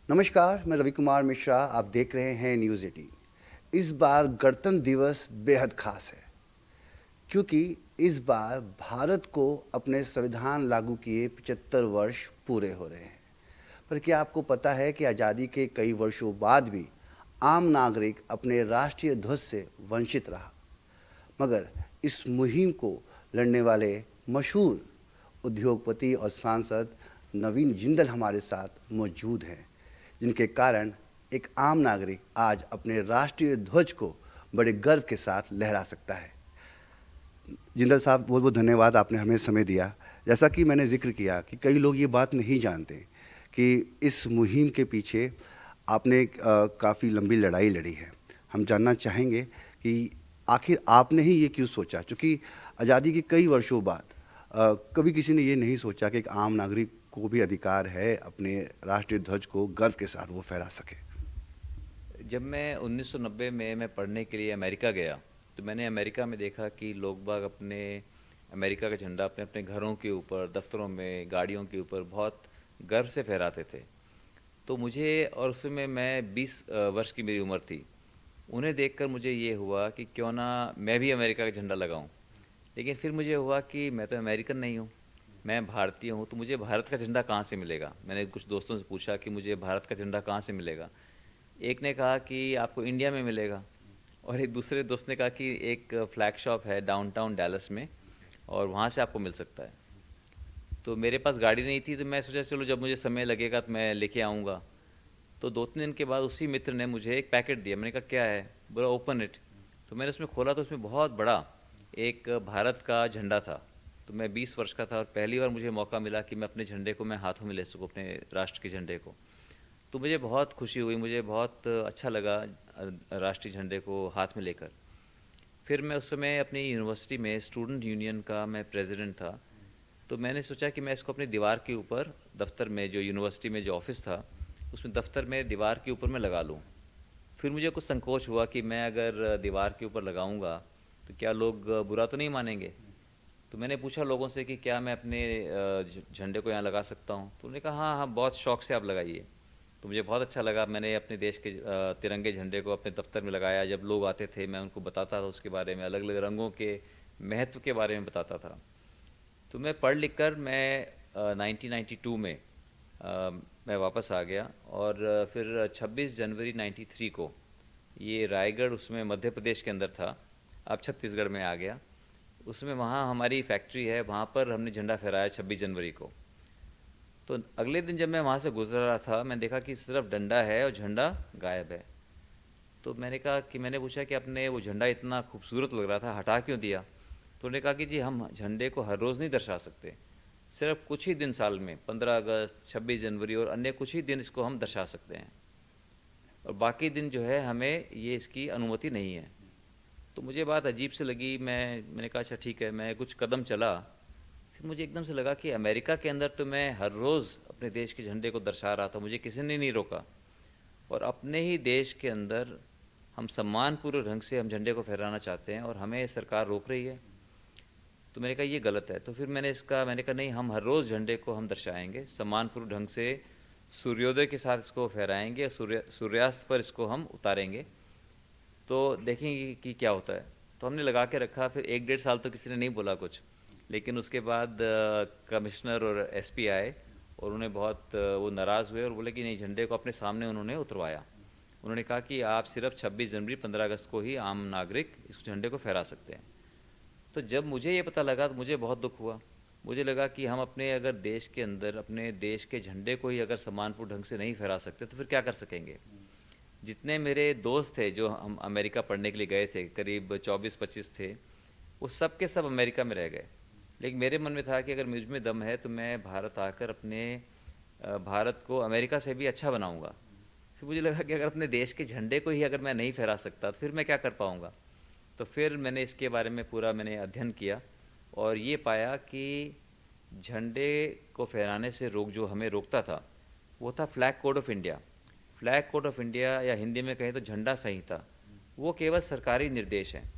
नमस्कार, मैं रवि कुमार मिश्रा। आप देख रहे हैं न्यूज़ 18। इस बार गणतंत्र दिवस बेहद खास है क्योंकि इस बार भारत को अपने संविधान लागू किए 75 वर्ष पूरे हो रहे हैं। पर क्या आपको पता है कि आज़ादी के कई वर्षों बाद भी आम नागरिक अपने राष्ट्रीय ध्वज से वंचित रहा। मगर इस मुहिम को लड़ने वाले मशहूर उद्योगपति और सांसद नवीन जिंदल हमारे साथ मौजूद हैं, जिनके कारण एक आम नागरिक आज अपने राष्ट्रीय ध्वज को बड़े गर्व के साथ लहरा सकता है। जिंदल साहब, बहुत बहुत धन्यवाद, आपने हमें समय दिया। जैसा कि मैंने जिक्र किया कि कई लोग ये बात नहीं जानते कि इस मुहिम के पीछे आपने काफ़ी लंबी लड़ाई लड़ी है। हम जानना चाहेंगे कि आखिर आपने ही ये क्यों सोचा, क्योंकि आज़ादी के कई वर्षों बाद कभी किसी ने ये नहीं सोचा कि एक आम नागरिक को भी अधिकार है अपने राष्ट्रीय ध्वज को गर्व के साथ वो फहरा सके। जब मैं 1990 में मैं पढ़ने के लिए अमेरिका गया तो मैंने अमेरिका में देखा कि लोग बाग अपने अमेरिका का झंडा अपने अपने घरों के ऊपर, दफ्तरों में, गाड़ियों के ऊपर बहुत गर्व से फहराते थे। तो मुझे, और उस समय मैं 20 वर्ष की मेरी उम्र थी, उन्हें देखकर मुझे ये हुआ कि क्यों ना मैं भी अमेरिका का झंडा लगाऊं। लेकिन फिर मुझे हुआ कि मैं तो अमेरिकन नहीं हूँ, मैं भारतीय हूँ, तो मुझे भारत का झंडा कहाँ से मिलेगा। मैंने कुछ दोस्तों से पूछा कि मुझे भारत का झंडा कहाँ से मिलेगा। एक ने कहा कि आपको इंडिया में मिलेगा, और एक दूसरे दोस्त ने कहा कि एक फ्लैग शॉप है डाउनटाउन डैलस में और वहाँ से आपको मिल सकता है। तो मेरे पास गाड़ी नहीं थी, तो मैं सोचा चलो जब मुझे समय लगेगा तो मैं लेके आऊँगा। तो 2-3 दिन के बाद उसी मित्र ने मुझे एक पैकेट दिया। मैंने कहा क्या है, बोला ओपन इट। तो मैंने उसमें खोला तो उसमें बहुत बड़ा एक भारत का झंडा था। तो मैं 20 वर्ष का था और पहली बार मुझे मौका मिला कि मैं अपने झंडे को मैं हाथों में ले सकूँ, अपने राष्ट्र के झंडे को। तो मुझे बहुत खुशी हुई, मुझे बहुत अच्छा लगा राष्ट्रीय झंडे को हाथ में लेकर। फिर मैं उस समय अपनी यूनिवर्सिटी में स्टूडेंट यूनियन का मैं प्रेसिडेंट था। तो मैंने सोचा कि मैं इसको अपनी दीवार के ऊपर, दफ्तर में, जो यूनिवर्सिटी में जो ऑफिस था उसमें, दफ्तर में दीवार के ऊपर मैं लगा लूँ। फिर मुझे कुछ संकोच हुआ कि मैं अगर दीवार के ऊपर लगाऊंगा तो क्या लोग बुरा तो नहीं मानेंगे। तो मैंने पूछा लोगों से कि क्या मैं अपने झंडे को यहाँ लगा सकता हूँ। तो उन्होंने कहा हाँ हाँ, बहुत शौक से आप लगाइए। तो मुझे बहुत अच्छा लगा। मैंने अपने देश के तिरंगे झंडे को अपने दफ्तर में लगाया। जब लोग आते थे मैं उनको बताता था उसके बारे में, अलग अलग रंगों के महत्व के बारे में बताता था। तो मैं पढ़ लिख कर मैं 1992 में मैं वापस आ गया। और फिर 26 जनवरी 93 को, ये रायगढ़ उसमें मध्य प्रदेश के अंदर था, अब छत्तीसगढ़ में आ गया, उसमें वहाँ हमारी फैक्ट्री है, वहाँ पर हमने झंडा फहराया 26 जनवरी को। तो अगले दिन जब मैं वहाँ से गुजर रहा था, मैंने देखा कि सिर्फ डंडा है और झंडा गायब है। तो मैंने कहा कि, मैंने पूछा कि अपने वो झंडा इतना खूबसूरत लग रहा था, हटा क्यों दिया। तो उन्होंने कहा कि जी हम झंडे को हर रोज़ नहीं दर्शा सकते, सिर्फ कुछ ही दिन साल में, 15 अगस्त, 26 जनवरी और अन्य कुछ ही दिन इसको हम दर्शा सकते हैं, और बाकी दिन जो है हमें ये इसकी अनुमति नहीं है। तो मुझे बात अजीब से लगी। मैंने कहा अच्छा ठीक है। मैं कुछ कदम चला, फिर मुझे एकदम से लगा कि अमेरिका के अंदर तो मैं हर रोज़ अपने देश के झंडे को दर्शा रहा था, मुझे किसी ने नहीं रोका, और अपने ही देश के अंदर हम सम्मानपूर्वक ढंग से हम झंडे को फहराना चाहते हैं और हमें सरकार रोक रही है। तो मैंने कहा ये गलत है। तो फिर मैंने कहा नहीं, हम हर रोज़ झंडे को हम दर्शाएंगे, सम्मानपूर्वक ढंग से सूर्योदय के साथ इसको फहराएंगे और सूर्यास्त पर इसको हम उतारेंगे, तो देखेंगे कि क्या होता है। तो हमने लगा के रखा। फिर 1-1.5 साल तो किसी ने नहीं बोला कुछ, लेकिन उसके बाद कमिश्नर और एसपी आए और उन्हें बहुत वो नाराज़ हुए और बोले कि नहीं, झंडे को अपने सामने उन्होंने उतरवाया। उन्होंने कहा कि आप सिर्फ 26 जनवरी, 15 अगस्त को ही आम नागरिक इस झंडे को फहरा सकते हैं। तो जब मुझे ये पता लगा तो मुझे बहुत दुख हुआ। मुझे लगा कि हम अपने अगर देश के अंदर अपने देश के झंडे को ही अगर सम्मानपूर्ण ढंग से नहीं फहरा सकते तो फिर क्या कर सकेंगे। जितने मेरे दोस्त थे जो हम अमेरिका पढ़ने के लिए गए थे, करीब 24-25 थे, वो सब के सब अमेरिका में रह गए। लेकिन मेरे मन में था कि अगर मुझ में दम है तो मैं भारत आकर अपने भारत को अमेरिका से भी अच्छा बनाऊंगा। फिर मुझे लगा कि अगर अपने देश के झंडे को ही अगर मैं नहीं फहरा सकता तो फिर मैं क्या कर पाऊंगा। तो फिर मैंने इसके बारे में पूरा मैंने अध्ययन किया और ये पाया कि झंडे को फहराने से जो हमें रोकता था वो था flag code of India. Flag code of India, या हिंदी में कहें तो झंडा संहिता, वो केवल सरकारी निर्देश हैं।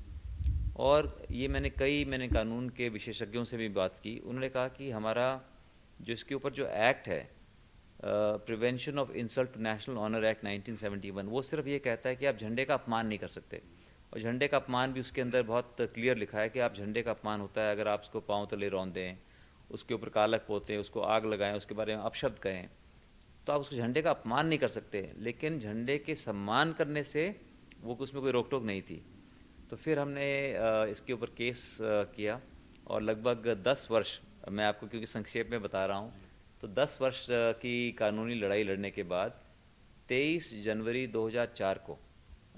और ये मैंने कानून के विशेषज्ञों से भी बात की। उन्होंने कहा कि हमारा जो इसके ऊपर जो एक्ट है, prevention of insult to national honour act 1971, वो सिर्फ ये कहता है कि आप झंडे का अपमान नहीं कर सकते। और झंडे का अपमान भी उसके अंदर बहुत क्लियर लिखा है कि आप झंडे का अपमान होता है अगर आप उसको पाँव तले रौंद दें, उसके ऊपर कालक पोतें, उसको आग लगाएं, उसके बारे में अपशब्द कहें, तो आप उसको झंडे का अपमान नहीं कर सकते। लेकिन झंडे के सम्मान करने से वो उसमें कोई रोक टोक नहीं थी। तो फिर हमने इसके ऊपर केस किया और लगभग 10 वर्ष, मैं आपको क्योंकि संक्षेप में बता रहा हूँ, तो 10 वर्ष की कानूनी लड़ाई लड़ने के बाद 23 जनवरी 2004 को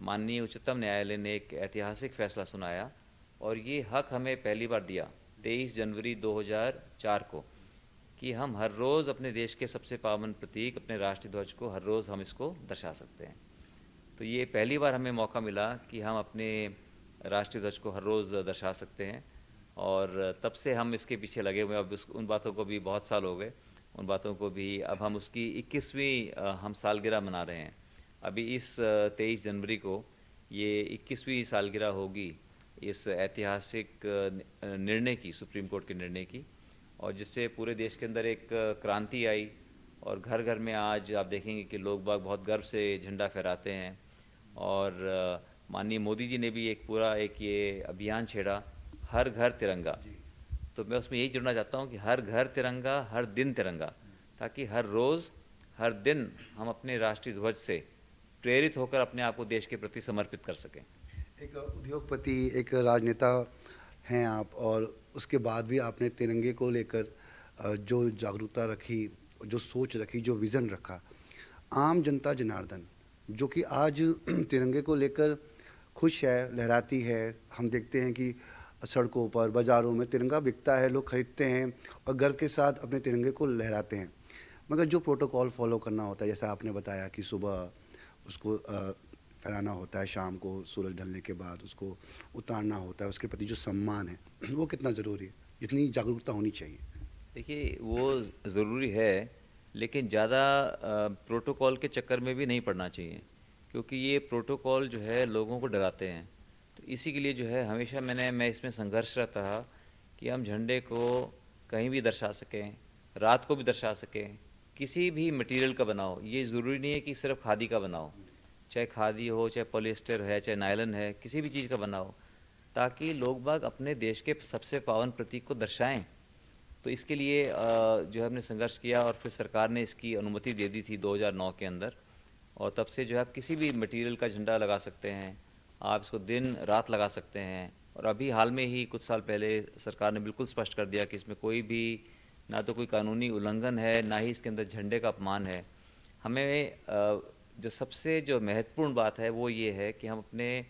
माननीय उच्चतम न्यायालय ने एक ऐतिहासिक फैसला सुनाया और ये हक हमें पहली बार दिया 23 जनवरी 2004 को कि हम हर रोज़ अपने देश के सबसे पावन प्रतीक अपने राष्ट्रीय ध्वज को हर रोज़ हम इसको दर्शा सकते हैं। तो ये पहली बार हमें मौका मिला कि हम अपने राष्ट्रीय ध्वज को हर रोज़ दर्शा सकते हैं और तब से हम इसके पीछे लगे हुए हैं। अब उन बातों को भी बहुत साल हो गए, उन बातों को भी अब हम उसकी 21वीं हम सालगिरह मना रहे हैं। अभी इस 23 जनवरी को ये 21वीं सालगिरह होगी इस ऐतिहासिक निर्णय की, सुप्रीम कोर्ट के निर्णय की, और जिससे पूरे देश के अंदर एक क्रांति आई और घर घर में आज आप देखेंगे कि लोग बाग बहुत गर्व से झंडा फहराते हैं। और माननीय मोदी जी ने भी एक पूरा एक ये अभियान छेड़ा, हर घर तिरंगा। तो मैं उसमें यही जुड़ना चाहता हूँ कि हर घर तिरंगा, हर दिन तिरंगा, ताकि हर रोज़ हर दिन हम अपने राष्ट्रीय ध्वज से प्रेरित होकर अपने आप को देश के प्रति समर्पित कर सकें। एक उद्योगपति, एक राजनेता हैं आप, और उसके बाद भी आपने तिरंगे को लेकर जो जागरूकता रखी, जो सोच रखी, जो विज़न रखा, आम जनता जनार्दन जो कि आज तिरंगे को लेकर खुश है, लहराती है। हम देखते हैं कि सड़कों पर, बाज़ारों में तिरंगा बिकता है, लोग खरीदते हैं और गर्व के साथ अपने तिरंगे को लहराते हैं। मगर जो प्रोटोकॉल फॉलो करना होता है, जैसा आपने बताया कि सुबह उसको फहराना होता है, शाम को सूरज ढलने के बाद उसको उतारना होता है, उसके प्रति जो सम्मान है वो कितना ज़रूरी है, जितनी जागरूकता होनी चाहिए। देखिए वो ज़रूरी है, लेकिन ज़्यादा प्रोटोकॉल के चक्कर में भी नहीं पड़ना चाहिए, क्योंकि ये प्रोटोकॉल जो है लोगों को डराते हैं। तो इसी के लिए जो है हमेशा मैं इसमें संघर्षरत रहा कि हम झंडे को कहीं भी दर्शा सकें, रात को भी दर्शा सकें, किसी भी मटेरियल का बनाओ। ये ज़रूरी नहीं है कि सिर्फ खादी का बनाओ, चाहे खादी हो, चाहे पॉलिएस्टर है, चाहे नायलन है, किसी भी चीज़ का बनाओ, ताकि लोग बाग अपने देश के सबसे पावन प्रतीक को दर्शाएं। तो इसके लिए जो है हमने संघर्ष किया और फिर सरकार ने इसकी अनुमति दे दी थी 2009 के अंदर, और तब से जो है आप किसी भी मटेरियल का झंडा लगा सकते हैं, आप इसको दिन रात लगा सकते हैं। और अभी हाल में ही कुछ साल पहले सरकार ने बिल्कुल स्पष्ट कर दिया कि इसमें कोई भी ना तो कोई कानूनी उल्लंघन है, ना ही इसके अंदर झंडे का अपमान है। हमें जो सबसे जो महत्वपूर्ण बात है वो ये है कि हम अपने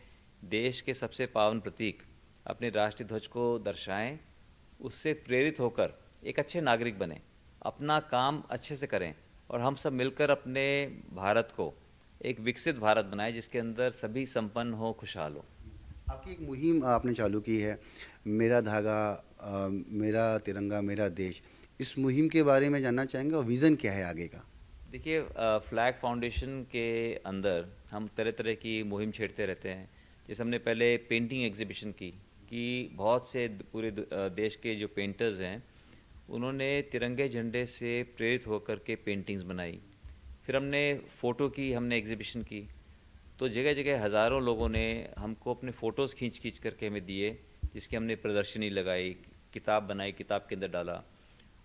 देश के सबसे पावन प्रतीक अपने राष्ट्रीय ध्वज को दर्शाएं, उससे प्रेरित होकर एक अच्छे नागरिक बने, अपना काम अच्छे से करें और हम सब मिलकर अपने भारत को एक विकसित भारत बनाएं जिसके अंदर सभी संपन्न हो, खुशहाल हो। आपकी एक मुहिम आपने चालू की है, मेरा धागा, मेरा तिरंगा मेरा देश। इस मुहिम के बारे में जानना चाहेंगे और विज़न क्या है आगे का? देखिए फ्लैग फाउंडेशन के अंदर हम तरह तरह की मुहिम छेड़ते रहते हैं। जैसे हमने पहले पेंटिंग एग्जीबिशन की कि बहुत से पूरे देश के जो पेंटर्स हैं उन्होंने तिरंगे झंडे से प्रेरित होकर के पेंटिंग्स बनाई। फिर हमने फ़ोटो की हमने एग्जीबिशन की, तो जगह जगह हज़ारों लोगों ने हमको अपने फ़ोटोज़ खींच खींच करके हमें दिए, जिसकी हमने प्रदर्शनी लगाई, किताब बनाई, किताब के अंदर डाला।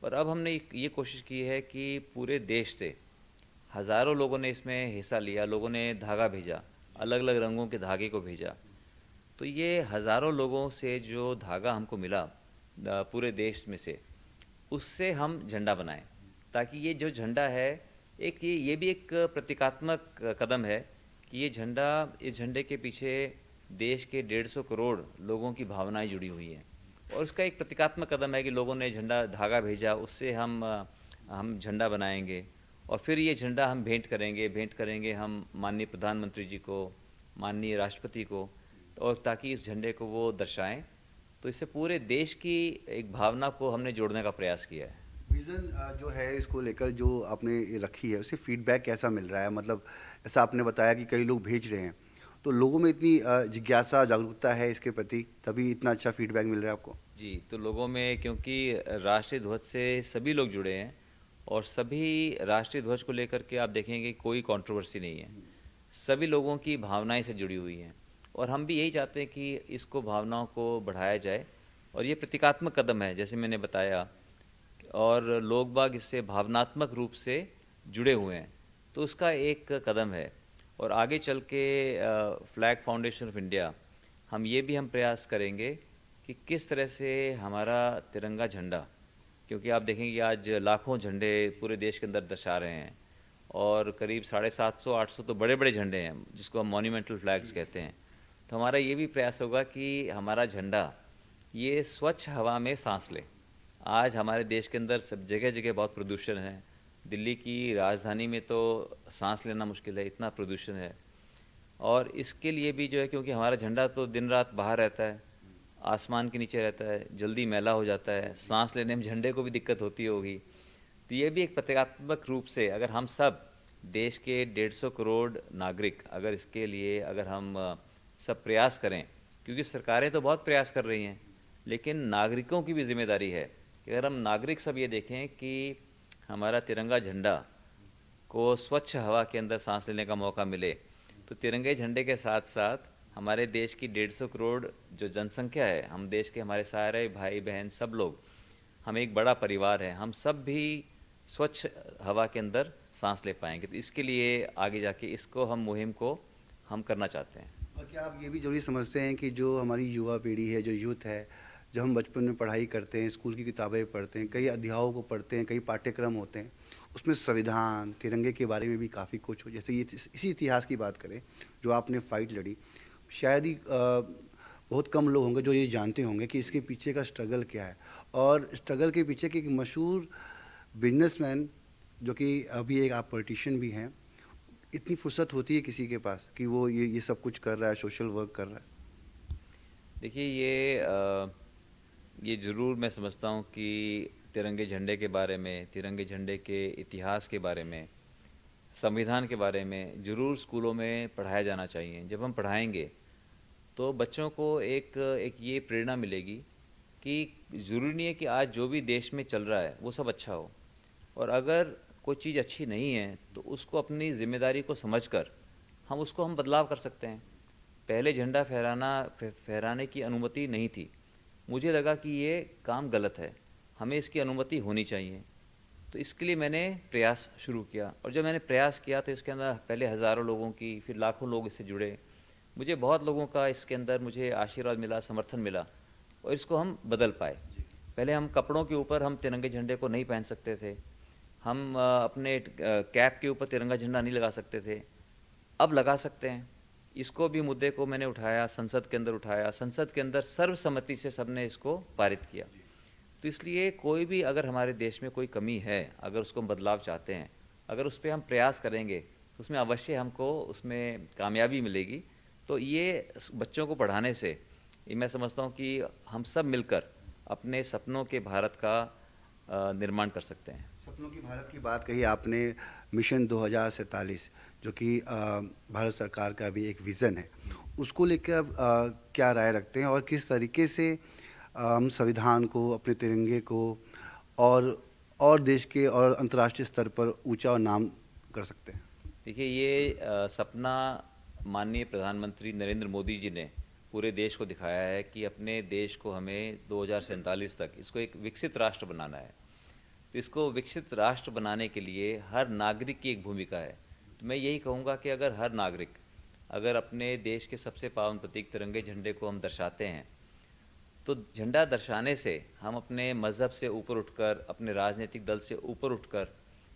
और अब हमने ये कोशिश की है कि पूरे देश से हज़ारों लोगों ने इसमें हिस्सा लिया, लोगों ने धागा भेजा, अलग अलग रंगों के धागे को भेजा। तो ये हज़ारों लोगों से जो धागा हमको मिला पूरे देश में से, उससे हम झंडा बनाएं, ताकि ये जो झंडा है एक ये भी एक प्रतीकात्मक कदम है कि ये झंडा, इस झंडे के पीछे देश के 150 करोड़ लोगों की भावनाएं जुड़ी हुई हैं और उसका एक प्रतीकात्मक कदम है कि लोगों ने झंडा धागा भेजा, उससे हम झंडा बनाएंगे और फिर ये झंडा हम भेंट करेंगे हम माननीय प्रधानमंत्री जी को, माननीय राष्ट्रपति को, और ताकि इस झंडे को वो दर्शाएं। तो इससे पूरे देश की एक भावना को हमने जोड़ने का प्रयास किया है। विज़न जो है इसको लेकर जो आपने ये रखी है, उससे फीडबैक कैसा मिल रहा है? मतलब ऐसा आपने बताया कि कई लोग भेज रहे हैं, तो लोगों में इतनी जिज्ञासा, जागरूकता है इसके प्रति, तभी इतना अच्छा फीडबैक मिल रहा है आपको? जी, तो लोगों में, क्योंकि राष्ट्रीय ध्वज से सभी लोग जुड़े हैं और सभी राष्ट्रीय ध्वज को लेकर के आप देखेंगे कोई कंट्रोवर्सी नहीं है, सभी लोगों की भावनाएं से जुड़ी हुई हैं। और हम भी यही चाहते हैं कि इसको भावनाओं को बढ़ाया जाए, और ये प्रतीकात्मक कदम है जैसे मैंने बताया, और लोग बाग इससे भावनात्मक रूप से जुड़े हुए हैं, तो उसका एक कदम है। और आगे चल के फ्लैग फाउंडेशन ऑफ इंडिया हम प्रयास करेंगे कि किस तरह से हमारा तिरंगा झंडा, क्योंकि आप देखेंगे आज लाखों झंडे पूरे देश के अंदर दर्शा रहे हैं, और करीब 750-800 तो बड़े बड़े झंडे हैं जिसको हम मॉन्यूमेंटल फ्लैग्स कहते हैं। तो हमारा ये भी प्रयास होगा कि हमारा झंडा ये स्वच्छ हवा में सांस ले। आज हमारे देश के अंदर सब जगह जगह बहुत प्रदूषण है, दिल्ली की राजधानी में तो सांस लेना मुश्किल है, इतना प्रदूषण है। और इसके लिए भी जो है, क्योंकि हमारा झंडा तो दिन रात बाहर रहता है, आसमान के नीचे रहता है, जल्दी मैला हो जाता है, सांस लेने में झंडे को भी दिक्कत होती होगी। तो ये भी एक प्रतीकात्मक रूप से अगर हम सब देश के 150 करोड़ नागरिक अगर इसके लिए अगर हम सब प्रयास करें, क्योंकि सरकारें तो बहुत प्रयास कर रही हैं, लेकिन नागरिकों की भी जिम्मेदारी है कि अगर हम नागरिक सब ये देखें कि हमारा तिरंगा झंडा को स्वच्छ हवा के अंदर सांस लेने का मौका मिले, तो तिरंगे झंडे के साथ साथ हमारे देश की 150 करोड़ जो जनसंख्या है, हम देश के हमारे सारे भाई बहन सब लोग, हम एक बड़ा परिवार है, हम सब भी स्वच्छ हवा के अंदर सांस ले पाएंगे। तो इसके लिए आगे जाके इसको हम मुहिम को हम करना चाहते हैं। और क्या आप ये भी ज़रूरी समझते हैं कि जो हमारी युवा पीढ़ी है, जो यूथ है, जब हम बचपन में पढ़ाई करते हैं, स्कूल की किताबें पढ़ते हैं, कई अध्यायों को पढ़ते हैं, कई पाठ्यक्रम होते हैं, उसमें संविधान, तिरंगे के बारे में भी काफ़ी कुछ हो। जैसे ये इसी इतिहास की बात करें जो आपने फ़ाइट लड़ी, शायद ही बहुत कम लोग होंगे जो ये जानते होंगे कि इसके पीछे का स्ट्रगल क्या है। और स्ट्रगल के पीछे के एक मशहूर बिजनेसमैन, जो कि अभी एक आप पॉलिटिशियन भी हैं, इतनी फुर्सत होती है किसी के पास कि वो ये सब कुछ कर रहा है, सोशल वर्क कर रहा है? देखिए ये ज़रूर मैं समझता हूँ कि तिरंगे झंडे के बारे में, तिरंगे झंडे के इतिहास के बारे में, संविधान के बारे में ज़रूर स्कूलों में पढ़ाया जाना चाहिए। जब हम पढ़ाएंगे तो बच्चों को एक एक ये प्रेरणा मिलेगी कि ज़रूरी नहीं है कि आज जो भी देश में चल रहा है वो सब अच्छा हो, और अगर कोई चीज़ अच्छी नहीं है तो उसको अपनी ज़िम्मेदारी को समझकर हम बदलाव कर सकते हैं। पहले झंडा फहराने की अनुमति नहीं थी, मुझे लगा कि ये काम गलत है, हमें इसकी अनुमति होनी चाहिए। तो इसके लिए मैंने प्रयास शुरू किया, और जब मैंने प्रयास किया तो इसके अंदर पहले हज़ारों लोगों की, फिर लाखों लोग इससे जुड़े, मुझे बहुत लोगों का इसके अंदर मुझे आशीर्वाद मिला, समर्थन मिला, और इसको हम बदल पाए। पहले हम कपड़ों के ऊपर हम तिरंगे झंडे को नहीं पहन सकते थे, हम अपने कैप के ऊपर तिरंगा झंडा नहीं लगा सकते थे, अब लगा सकते हैं। इसको भी मुद्दे को मैंने उठाया, संसद के अंदर उठाया, संसद के अंदर सर्वसम्मति से सबने इसको पारित किया। तो इसलिए कोई भी अगर हमारे देश में कोई कमी है, अगर उसको हम बदलाव चाहते हैं, अगर उस पर हम प्रयास करेंगे तो उसमें अवश्य हमको उसमें कामयाबी मिलेगी। तो ये बच्चों को पढ़ाने से ये मैं समझता हूँ कि हम सब मिलकर अपने सपनों के भारत का निर्माण कर सकते हैं। सपनों की भारत की बात कही आपने, मिशन 2047 जो कि भारत सरकार का भी एक विज़न है, उसको लेकर आप क्या राय रखते हैं, और किस तरीके से हम संविधान को, अपने तिरंगे को और देश के और अंतर्राष्ट्रीय स्तर पर ऊंचा और नाम कर सकते हैं? देखिए ये सपना माननीय प्रधानमंत्री नरेंद्र मोदी जी ने पूरे देश को दिखाया है कि अपने देश को हमें 2047 तक इसको एक विकसित राष्ट्र बनाना है। तो इसको विकसित राष्ट्र बनाने के लिए हर नागरिक की एक भूमिका है। तो मैं यही कहूँगा कि अगर हर नागरिक अगर अपने देश के सबसे पावन प्रतीक तिरंगे झंडे को हम दर्शाते हैं, तो झंडा दर्शाने से हम अपने मज़हब से ऊपर उठकर, अपने राजनीतिक दल से ऊपर उठकर,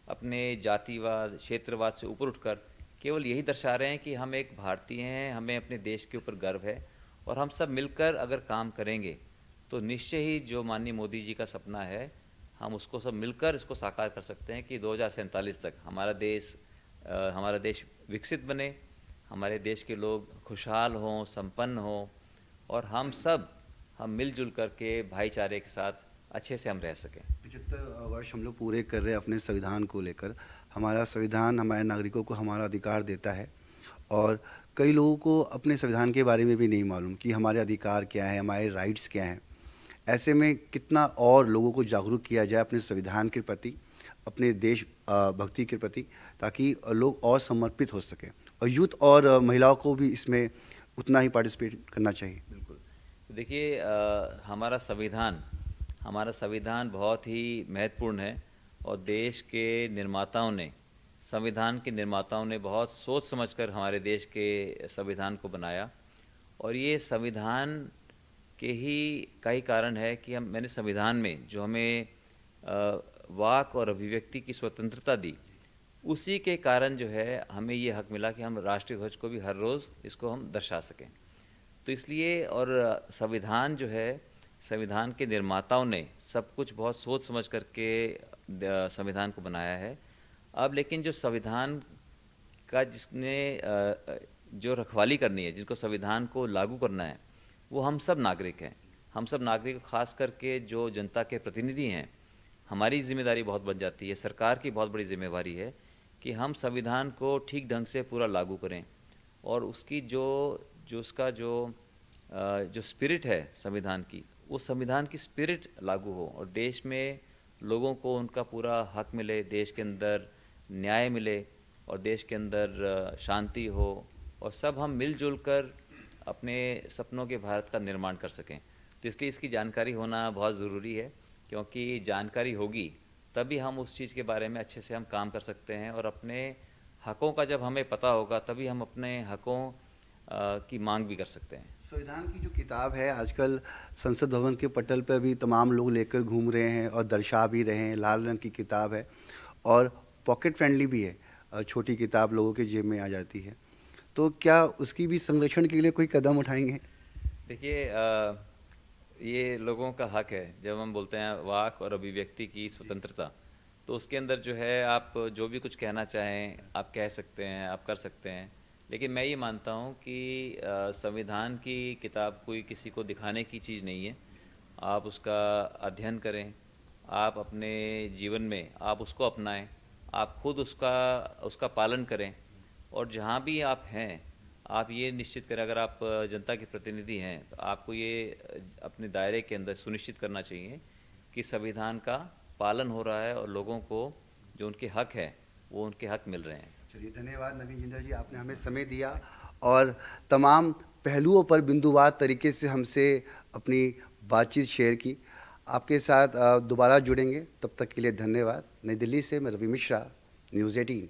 अपने जातिवाद, क्षेत्रवाद से ऊपर उठकर केवल यही दर्शा रहे हैं कि हम एक भारतीय हैं, हमें अपने देश के ऊपर गर्व है, और हम सब मिलकर अगर काम करेंगे तो निश्चय ही जो माननीय मोदी जी का सपना है, हम उसको सब मिलकर इसको साकार कर सकते हैं कि 2047 तक हमारा देश विकसित बने, हमारे देश के लोग खुशहाल हों, संपन्न हों, और हम मिलजुल करके भाईचारे के साथ अच्छे से हम रह सकें। 75 वर्ष हम लोग पूरे कर रहे हैं अपने संविधान को लेकर। हमारा संविधान हमारे नागरिकों को हमारा अधिकार देता है, और कई लोगों को अपने संविधान के बारे में भी नहीं मालूम कि हमारे अधिकार क्या है, हमारे राइट्स क्या हैं। ऐसे में कितना और लोगों को जागरूक किया जाए अपने संविधान के प्रति, अपने देश भक्ति के प्रति, ताकि लोग और समर्पित हो सकें और यूथ और महिलाओं को भी इसमें उतना ही पार्टिसिपेट करना चाहिए। बिल्कुल। तो देखिए हमारा संविधान बहुत ही महत्वपूर्ण है और देश के निर्माताओं ने संविधान के निर्माताओं ने बहुत सोच समझकर हमारे देश के संविधान को बनाया। और ये संविधान के ही कारण है कि मैंने संविधान में जो हमें वाक और अभिव्यक्ति की स्वतंत्रता दी, उसी के कारण जो है हमें ये हक मिला कि हम राष्ट्रीय ध्वज को भी हर रोज़ इसको हम दर्शा सकें। तो इसलिए और संविधान जो है, संविधान के निर्माताओं ने सब कुछ बहुत सोच समझ करके संविधान को बनाया है। अब लेकिन जो संविधान का जिसने जो रखवाली करनी है, जिनको संविधान को लागू करना है, वो हम सब नागरिक हैं। हम सब नागरिक, खास करके जो जनता के प्रतिनिधि हैं, हमारी जिम्मेदारी बहुत बन जाती है, सरकार की बहुत बड़ी जिम्मेवारी है कि हम संविधान को ठीक ढंग से पूरा लागू करें और उसकी जो स्पिरिट है संविधान की, वो संविधान की स्पिरिट लागू हो और देश में लोगों को उनका पूरा हक मिले, देश के अंदर न्याय मिले और देश के अंदर शांति हो और सब हम मिलजुल कर अपने सपनों के भारत का निर्माण कर सकें। तो इसलिए इसकी जानकारी होना बहुत ज़रूरी है, क्योंकि जानकारी होगी तभी हम उस चीज़ के बारे में अच्छे से हम काम कर सकते हैं और अपने हकों का जब हमें पता होगा तभी हम अपने हकों की मांग भी कर सकते हैं। संविधान की जो किताब है, आजकल संसद भवन के पटल पर भी तमाम लोग लेकर घूम रहे हैं और दर्शा भी रहे हैं। लाल रंग की किताब है और पॉकेट फ्रेंडली भी है, छोटी किताब लोगों के जेब में आ जाती है। तो क्या उसकी भी संरक्षण के लिए कोई कदम उठाएंगे? देखिए ये लोगों का हक है। जब हम बोलते हैं वाक और अभिव्यक्ति की स्वतंत्रता, तो उसके अंदर जो है आप जो भी कुछ कहना चाहें आप कह सकते हैं, आप कर सकते हैं। लेकिन मैं ये मानता हूँ कि संविधान की किताब कोई किसी को दिखाने की चीज़ नहीं है। आप उसका अध्ययन करें, आप अपने जीवन में आप उसको अपनाएं, आप खुद उसका पालन करें और जहाँ भी आप हैं आप ये निश्चित करें, अगर आप जनता के प्रतिनिधि हैं तो आपको ये अपने दायरे के अंदर सुनिश्चित करना चाहिए कि संविधान का पालन हो रहा है और लोगों को जो उनके हक है वो उनके हक मिल रहे हैं। चलिए, धन्यवाद नवीन जिंदल जी, आपने हमें समय दिया और तमाम पहलुओं पर बिंदुवार तरीके से हमसे अपनी बातचीत शेयर की। आपके साथ दोबारा जुड़ेंगे, तब तक के लिए धन्यवाद। नई दिल्ली से मैं रवि मिश्रा, न्यूज़ 18।